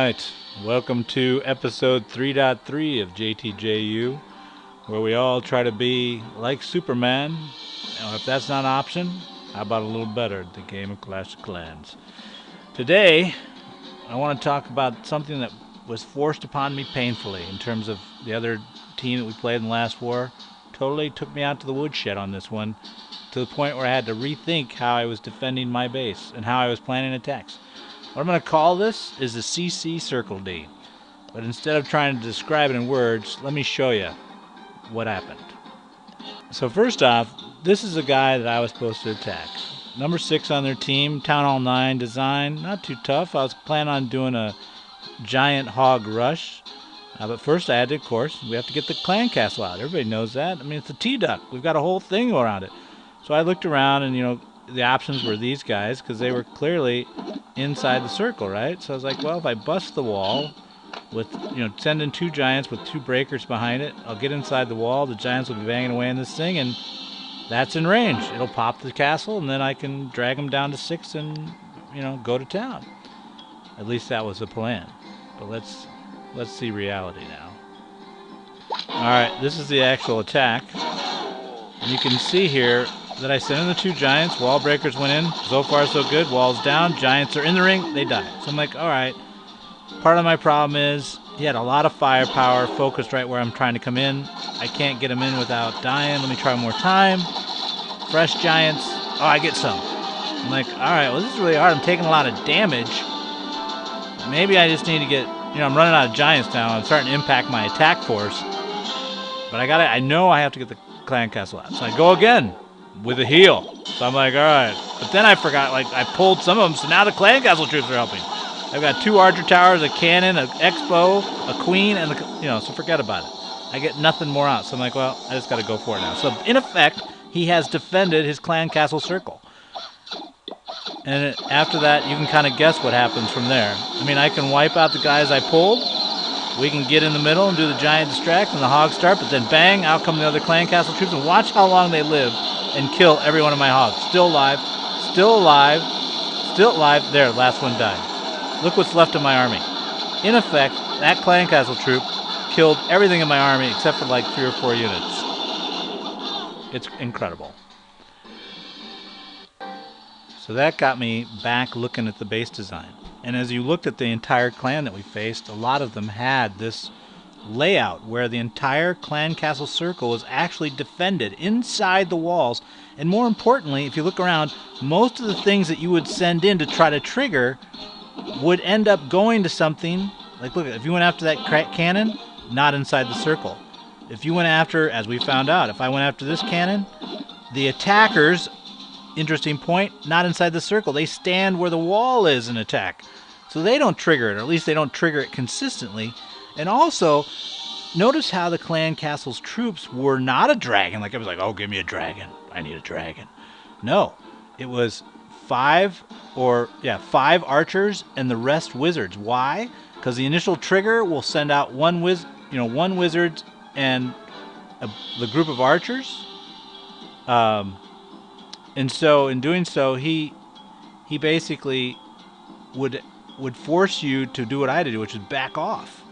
Alright, welcome to episode 3.3 of JTJU, where we all try to be like Superman. Now, if that's not an option, how about a little better, the game of Clash of Clans. Today, I want to talk about something that was forced upon me painfully in terms of the other team that we played in the last war. Totally took me out to the woodshed on this one, to the point where I had to rethink how I was defending my base and how I was planning attacks. What I'm going to call this is the CC Circle D. But instead of trying to describe it in words, let me show you what happened. So first off, this is a guy that I was supposed to attack. Number 6 on their team, Town Hall 9 design, not too tough. I was planning on doing a giant hog rush. But first I had to, of course, we have to get the clan castle out. Everybody knows that. I mean, it's a T-duck. We've got a whole thing around it. So I looked around and, the options were these guys because they were clearly inside the circle, right? So I was like, well, if I bust the wall with, send in 2 giants with 2 breakers behind it, I'll get inside the wall, the giants will be banging away in this thing, and that's in range. It'll pop the castle, and then I can drag them down to 6 and, go to town. At least that was the plan. But let's see reality now. Alright, this is the actual attack. And you can see here that I sent in the 2 giants, wall breakers went in, so far so good, walls down, giants are in the ring, they die. So I'm like, alright, part of my problem is he had a lot of firepower focused right where I'm trying to come in. I can't get him in without dying. Let me try one more time. Fresh giants. Oh, I get some. I'm like, alright, well this is really hard. I'm taking a lot of damage. Maybe I just need to get, I'm running out of giants now. I'm starting to impact my attack force. But I know I have to get the clan castle out. So I go again with a heal. So I'm like, alright. But then I forgot, I pulled some of them, so now the clan castle troops are helping. I've got 2 archer towers, a cannon, an expo, a queen, and so forget about it. I get nothing more out. So I'm like, well, I just got to go for it now. So in effect, he has defended his clan castle circle. And after that, you can kind of guess what happens from there. I mean, I can wipe out the guys I pulled. We can get in the middle and do the giant distract and the hogs start, but then bang, out come the other clan castle troops, and watch how long they live and kill every one of my hogs. Still alive, still alive, still alive. There, last one died. Look what's left of my army. In effect, that clan castle troop killed everything in my army except for 3 or 4 units. It's incredible. So that got me back looking at the base design. And as you looked at the entire clan that we faced, a lot of them had this layout where the entire clan castle circle was actually defended inside the walls. And more importantly, if you look around, most of the things that you would send in to try to trigger would end up going to something. Look, if you went after that cannon, not inside the circle. If you went after, as we found out, if I went after this cannon, the attackers, interesting point, not inside the circle. They stand where the wall is and attack. So they don't trigger it, or at least they don't trigger it consistently. And also, notice how the clan castle's troops were not a dragon. It was like, oh, give me a dragon. I need a dragon. No, it was 5 archers and the rest wizards. Why? Because the initial trigger will send out one wizard and the group of archers. And so in doing so, he basically would force you to do what I had to do, which is back off.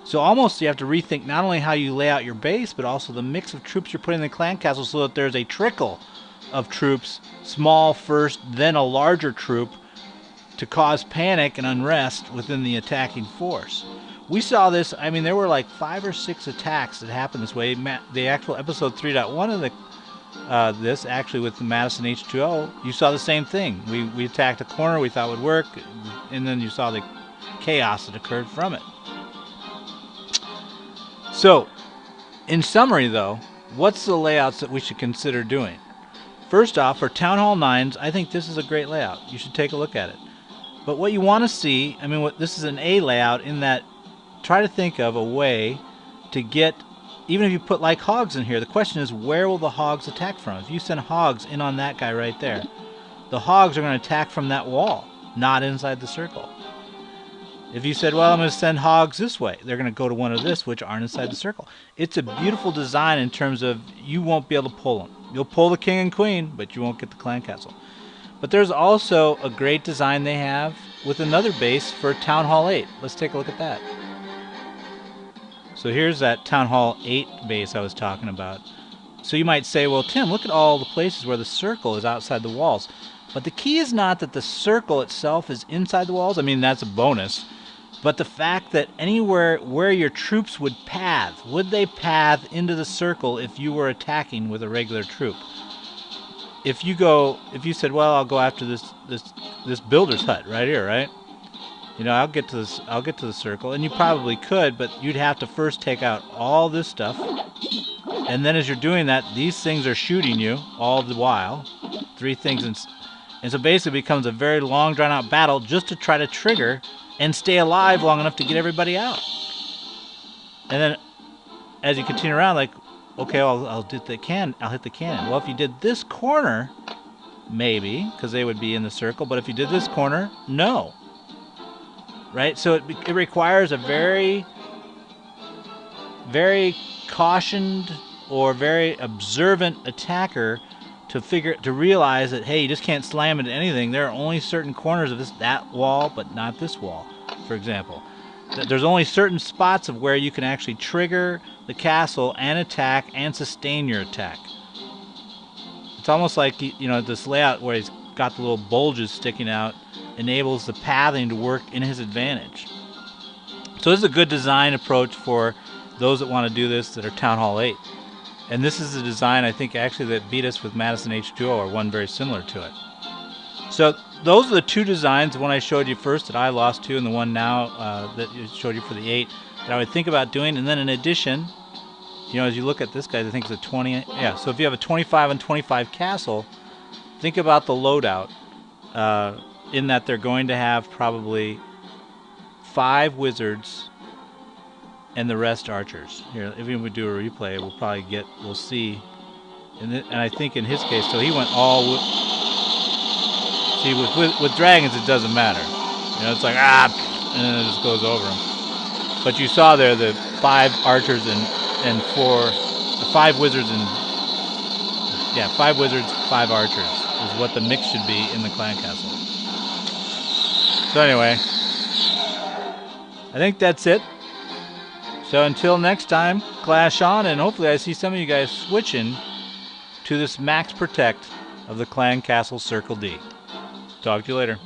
So almost you have to rethink not only how you lay out your base, but also the mix of troops you're putting in the clan castle so that there's a trickle of troops, small first, then a larger troop, to cause panic and unrest within the attacking force. We saw this, there were 5 or 6 attacks that happened this way. The actual episode 3.1 of this, actually with the Madison H2O, you saw the same thing. We attacked a corner we thought would work, and then you saw the chaos that occurred from it. So, in summary though, what's the layouts that we should consider doing? First off, for Town Hall 9s, I think this is a great layout. You should take a look at it. But what you want to see, this is an A layout in that, try to think of a way to get, even if you put hogs in here, the question is, where will the hogs attack from? If you send hogs in on that guy right there, the hogs are going to attack from that wall, not inside the circle. If you said, well, I'm going to send hogs this way, they're going to go to one of this, which aren't inside the circle. It's a beautiful design in terms of you won't be able to pull them. You'll pull the king and queen, but you won't get the clan castle. But there's also a great design they have with another base for Town Hall 8. Let's take a look at that. So here's that Town Hall 8 base I was talking about. So you might say, well, Tim, look at all the places where the circle is outside the walls. But the key is not that the circle itself is inside the walls. I mean, that's a bonus. But the fact that anywhere where your troops would path, would they path into the circle if you were attacking with a regular troop? If you said, well, I'll go after this builder's hut right here, right? You know, I'll get to the circle, and you probably could, but you'd have to first take out all this stuff. And then as you're doing that, these things are shooting you all the while. 3 things, and so basically it becomes a very long, drawn-out battle just to try to trigger and stay alive long enough to get everybody out. And then as you continue around, like, okay, I'll hit the cannon. Well, if you did this corner, maybe, because they would be in the circle. But if you did this corner, no. Right? So it requires a very, very cautioned or very observant attacker to realize that, hey, you just can't slam into anything. There are only certain corners of that wall, but not this wall, for example. There's only certain spots of where you can actually trigger the castle and attack and sustain your attack. It's almost like, you know, this layout where he's got the little bulges sticking out enables the pathing to work in his advantage. So this is a good design approach for those that want to do this that are Town Hall 8. And this is a design, I think, actually that beat us with Madison H2O, or one very similar to it. So those are the 2 designs, the one I showed you first that I lost to, and the one now that I showed you for the 8 that I would think about doing. And then in addition, you know, as you look at this guy, I think it's a 20. Yeah, so if you have a 25 and 25 castle, think about the loadout in that they're going to have probably 5 wizards and the rest archers. Here, if we do a replay, we'll see. And I think in his case, so he went all. See, with dragons, it doesn't matter. You know, it's like, and then it just goes over them. But you saw there the 5 archers and 5 wizards and 5 wizards, 5 archers is what the mix should be in the clan castle. So anyway, I think that's it. So until next time, clash on, and hopefully I see some of you guys switching to this max protect of the clan castle Circle D. Talk to you later.